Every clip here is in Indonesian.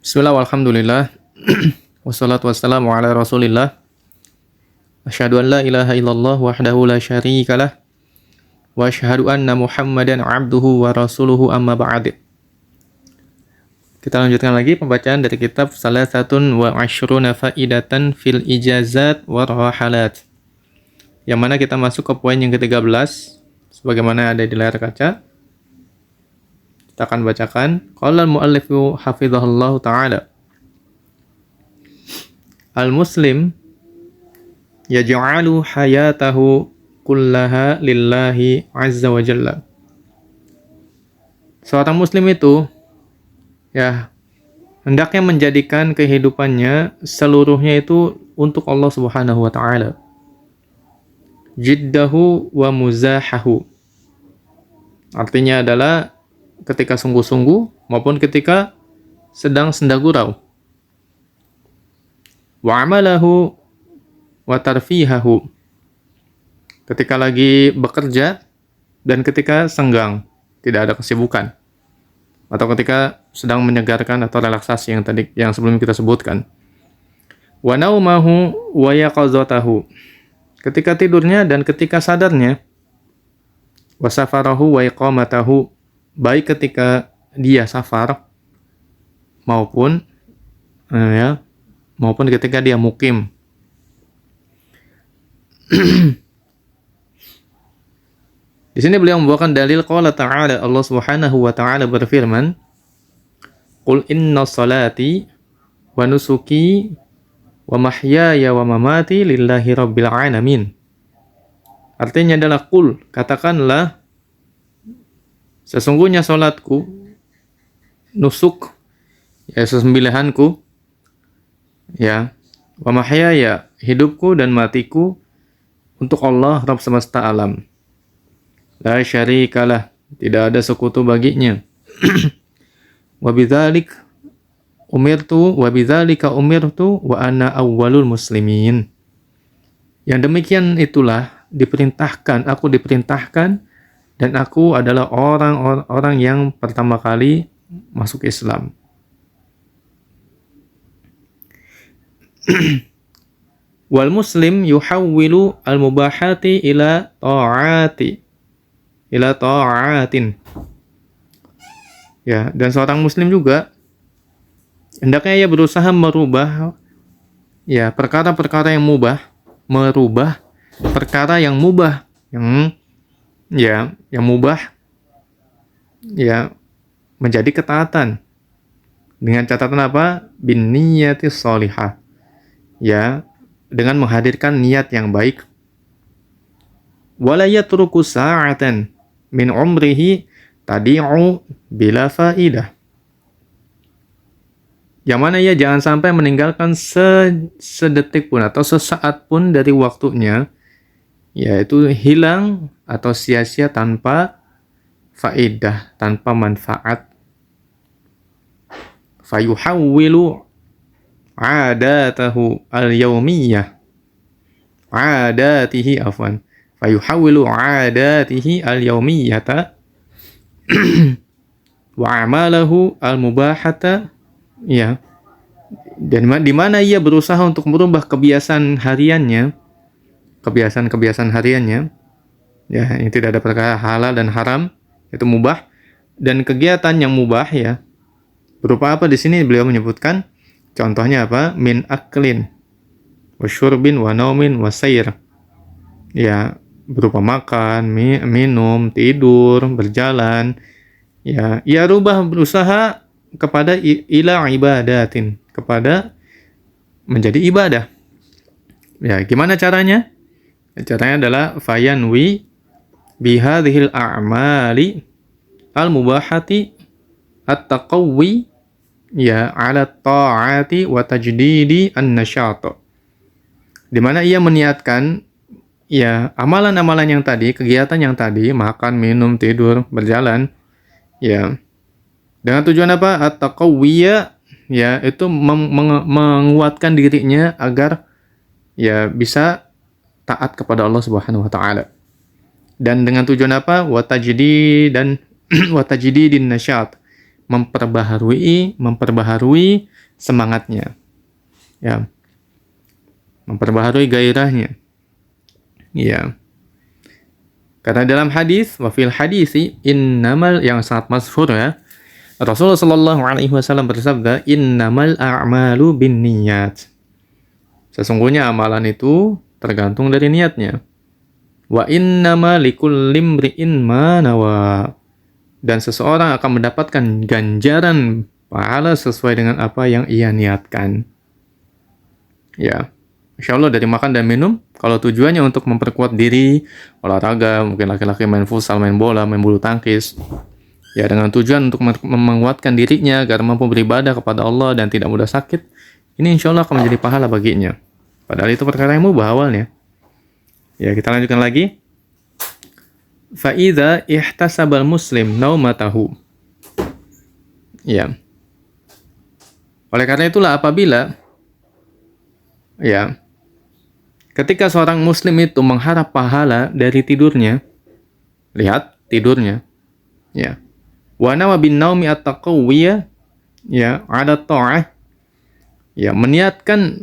Bismillah walhamdulillah wassalatu wassalamu ala rasulillah asyhadu an la ilaha illallah wahdahu la syarikalah wa asyhadu anna muhammadan abduhu wa rasuluhu amma ba'd. Kita lanjutkan lagi pembacaan dari kitab Salasatun wa Ashruna Faidatan fil Ijazat wa Rahalat, yang mana kita masuk ke poin yang ke-13 sebagaimana ada di layar kaca. Kita akan bacakan. Qala al-muallifu hafizahullahu ta'ala. Al-muslim yaj'alu hayatahu kullaha lillahi azza wa jalla. Seorang muslim itu hendaknya menjadikan kehidupannya seluruhnya itu untuk Allah Subhanahu wa taala. Jiddahu wa muzahahu. Artinya adalah ketika sungguh-sungguh maupun ketika sedang senda gurau. Wa amalahu wa tarfihahu. Ketika lagi bekerja dan ketika senggang, tidak ada kesibukan. Atau ketika sedang menyegarkan atau relaksasi yang sebelum kita sebutkan. Wa naumahu wa yaqazatahu. Ketika tidurnya dan ketika sadarnya. Wa safarahu wa iqamatahu. Baik ketika dia safar maupun ketika dia mukim. Di sini beliau membawakan dalil qala ta'ala, Allah Subhanahu wa ta'ala berfirman, "Qul inna salati wa nusuki wa mahyaya wa mamati lillahi rabbil alamin." Artinya adalah qul, katakanlah, sesungguhnya salatku, nusuk, sesembelihanku, wa mahyaya, hidupku dan matiku untuk Allah Rabb semesta alam. La syarikalah, tidak ada sekutu baginya. Wa bidzalika umirtu wa ana awwalul muslimin. Yang demikian itulah aku diperintahkan dan aku adalah orang yang pertama kali masuk Islam. Wal muslim yuhawwilu al-mubahati ila ta'atin. Dan seorang muslim juga hendaknya ia berusaha merubah perkara-perkara yang mubah, merubah perkara yang mubah, yang mubah menjadi ketaatan dengan catatan apa? Bin niyatis sholihah, dengan menghadirkan niat yang baik. Wala yatruku sa'atan min umrihi tadi'u bila faidah, yang mana ia jangan sampai meninggalkan sedetik pun atau sesaat pun dari waktunya, yaitu hilang atau sia-sia tanpa faedah, tanpa manfaat. Fayuhawwilu adatihi al-yawmiyata wa amalahu al-mubahata, dan di mana ia berusaha untuk merubah kebiasaan hariannya, yang tidak ada perkara halal dan haram, itu mubah, dan kegiatan yang mubah, berupa apa di sini beliau menyebutkan contohnya apa? Min aklin wa syurbin wa naumin wa sayr, berupa makan, minum, tidur, berjalan, ia berusaha kepada ila ibadatin, kepada menjadi ibadah. Gimana caranya? Caranya adalah fayanwi bihadhil a'mali al-mubahati at-taqawwi ala ta'ati wa tajdidi an-nasyat. Di mana ia meniatkan amalan-amalan yang tadi, kegiatan yang tadi, makan, minum, tidur, berjalan, dengan tujuan apa? At-taqawwiya, itu menguatkan dirinya agar bisa taat kepada Allah Subhanahu wa taala. Dan dengan tujuan apa? Wa tajdidin nasyat, memperbaharui semangatnya. Ya. Memperbaharui gairahnya. Ya. Karena dalam hadis, wa fil hadisi innamal, yang sangat masyhur ya, Rasulullah sallallahu alaihi wasallam bersabda, innamal a'malu binniyat. Sesungguhnya amalan itu tergantung dari niatnya. Wa innama likulli imri'in ma nawa. Dan seseorang akan mendapatkan ganjaran pahala sesuai dengan apa yang ia niatkan. Ya. Insya Allah dari makan dan minum, kalau tujuannya untuk memperkuat diri, olahraga, mungkin laki-laki main futsal, main bola, main bulu tangkis, ya dengan tujuan untuk menguatkan dirinya agar mampu beribadah kepada Allah dan tidak mudah sakit, ini insya Allah akan menjadi pahala baginya. Padahal itu perkara yang mubah awalnya. Ya, kita lanjutkan lagi. Fa'idha ihtasabal muslim naumatahu. Ya. Oleh karena itulah apabila ketika seorang muslim itu mengharap pahala dari tidurnya, lihat tidurnya, ya. Wa nawa bin naumi at-taqawiyya, ya, ada ta'ah. Ya, meniatkan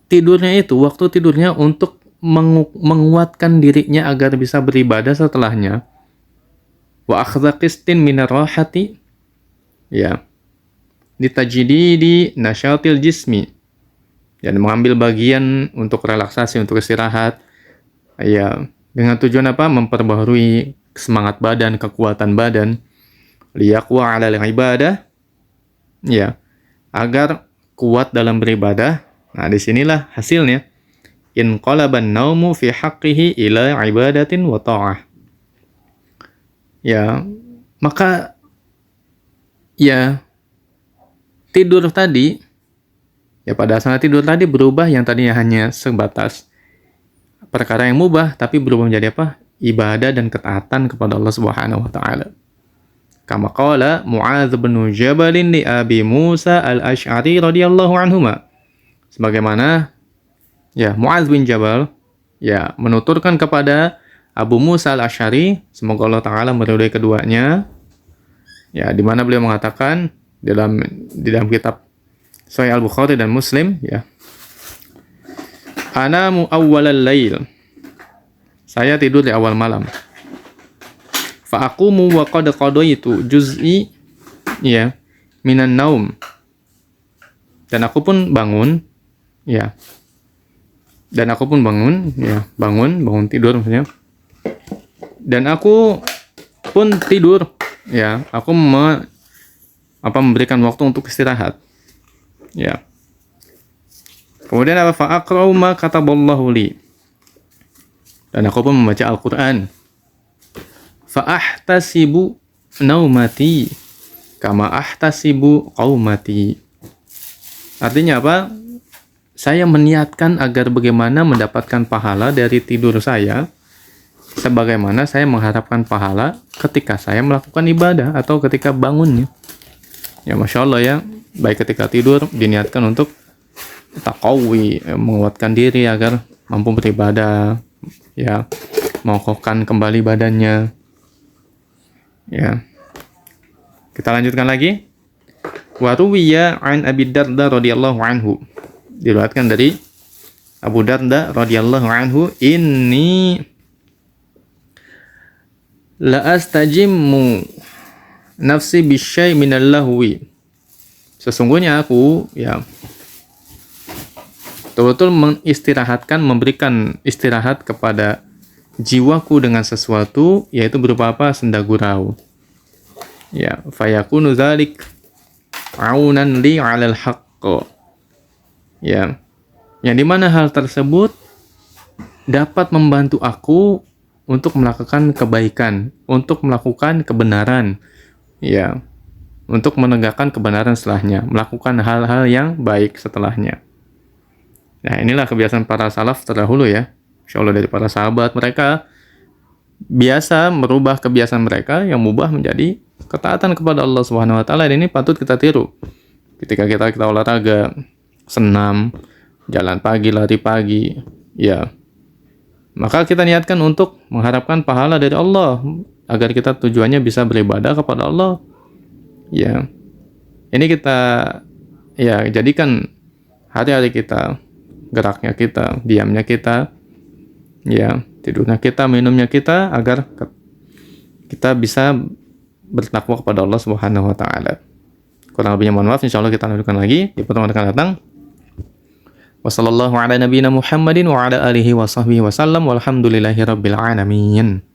tidurnya itu, waktu tidurnya untuk menguatkan dirinya agar bisa beribadah setelahnya. Wa akhdha qistin minar rahati, ya, litajdidi nasyatil jismi. Dan mengambil bagian untuk relaksasi, untuk istirahat, ya, dengan tujuan apa? Memperbaharui semangat badan, kekuatan badan, liyaqwa 'alal ibadah, ya, agar kuat dalam beribadah. Nah, disinilah hasilnya. In qalaban naumu fi haqqihi ila ibadatin wa ta'ah. Ya, maka ya tidur tadi, ya pada saat tidur tadi berubah yang tadinya hanya sebatas perkara yang mubah, tapi berubah menjadi apa? Ibadah dan ketaatan kepada Allah Subhanahu wa taala. Kama qala Mu'adz bin Jabal li Abi Musa al-Asy'ari radhiyallahu anhuma. Sebagaimana ya Mu'adz bin Jabal ya menuturkan kepada Abu Musa al-Asy'ari, semoga Allah taala meridhai keduanya. Ya, di mana beliau mengatakan di dalam kitab Sahih Al-Bukhari dan Muslim, ya. Anamu awwalal lail. Saya tidur di awal malam. Fa aqumu wa qad qadaitu juz'i, ya, minan naum. Dan aku pun bangun, ya. Bangun tidur maksudnya. Dan aku pun tidur, ya. Aku memberikan waktu untuk istirahat. Ya. Kemudian apa? Fa aqra'u ma kataballahu li. Dan aku pun membaca Al-Qur'an. Fa ahtasibu naumati kama ahtasibu qaumati. Artinya apa? Saya meniatkan agar bagaimana mendapatkan pahala dari tidur saya, sebagaimana saya mengharapkan pahala ketika saya melakukan ibadah atau ketika bangunnya. Ya, Masya Allah ya. Baik ketika tidur diniatkan untuk taqawi, menguatkan diri agar mampu beribadah, ya, mengokohkan kembali badannya. Ya. Kita lanjutkan lagi. Wa ruwiya an Abi Darda radhiyallahu anhu. Diriwayatkan dari Abu Darda radhiyallahu anhu, inni la astajimmu nafsi bisyai minal lahwi. Sesungguhnya aku, ya, betul-betul memberikan istirahat kepada jiwaku dengan sesuatu, yaitu berupa apa? Senda gurau. Ya, fayakunu dzalik aunan li 'alal haqq. Ya. Yang dimana hal tersebut dapat membantu aku untuk melakukan kebaikan, untuk melakukan kebenaran. Ya. Untuk menegakkan kebenaran setelahnya, melakukan hal-hal yang baik setelahnya. Nah, inilah kebiasaan para salaf terdahulu ya. Insya Allah dari para sahabat, mereka biasa merubah kebiasaan mereka yang mubah menjadi ketaatan kepada Allah Subhanahu wa taala, dan ini patut kita tiru. Ketika kita olahraga, senam, jalan pagi, lari pagi, ya. Maka kita niatkan untuk mengharapkan pahala dari Allah agar kita tujuannya bisa beribadah kepada Allah. Ya, Ini kita ya jadikan hari-hari kita, geraknya kita, diamnya kita, ya tidurnya kita, minumnya kita, agar kita bisa bertakwa kepada Allah Subhanahu wa taala. Kurang lebihnya mohon maaf, insyaallah kita lanjutkan lagi di pertemuan akan datang. Wassallallahu ala nabiyyina Muhammadin wa ala alihi wa sahbihi wasallam walhamdulillahi rabbil alamin.